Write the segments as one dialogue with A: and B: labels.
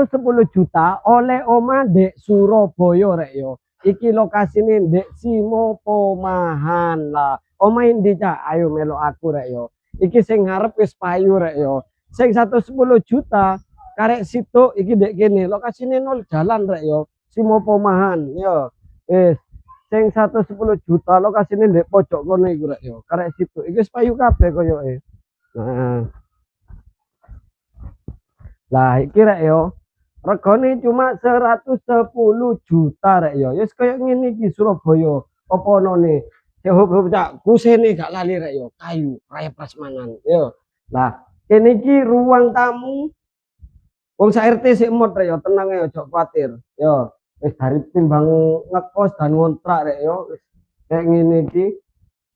A: 10 juta oleh oma dek Surabaya rek yo. Iki lokasine dek Simo Pomahan lah. Oma indi cak, ayo melo aku rek yo. Iki sing ngarep wis payu rek yo. Sing 110 juta karek situ iki dek kene. Lokasine nol jalan rek yo. Simo Pomahan yo. Wis sing 110 juta lokasine dek pojok kono iku rek yo. Karek situ iki wis payu kabeh koyoke. Nah, lah iki rek yo. Regane cuma 110 juta rek yo. Wis koyo ngene iki Surabaya. Apa onone? Hub-hub cak kusene gak lali rek yo. Kayu, raya prasmanan. Yo. Lah, kene iki ruang tamu. Wong sak RT sik mod rek yo, tenang ya ojo kuwatir. Yo, wis dari timbang ngekos dan ngontrak rek yo. Wis kayak ngene iki.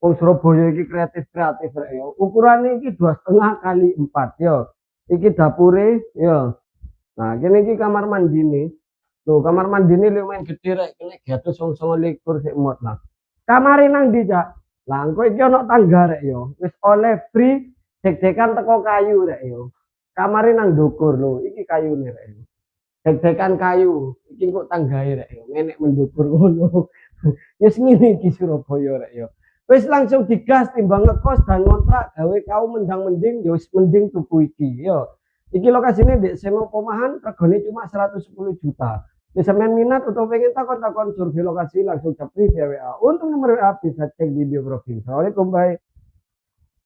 A: Wong Surabaya iki kreatif-kreatif rek yo. Ukurane iki 2,5 kali 4 yo. Iki dapure yo. Nah, kene iki kamar mandi nih. Tuh, kamar mandi ini lumayan gede rek, kene gatus wong 29 sik mot lah. Kamare nang ndi, Cak? Lah, engko iki ana tangga rek yo. Wis oleh free dek-dekan teko kayu rek yo. Kamare nang ndukur lho, iki kayune rek yo. Dek-dekan kayu, iki kok tanggae rek yo. Menek mendukur ngono. Wis ngene iki Surabaya rek yo. Wis langsung digas timbang ngekos dan ngontrak gawe kau mendang-mending ya wis mending tuku iki yo. Iki lokasinya di Simo Pomahan, regane cuma 110 juta. Di sampean minat atau pengen takon-takon survei lokasi langsung capri via WA. Untuk nomor WA bisa cek di bio profil. Assalamualaikum, bye.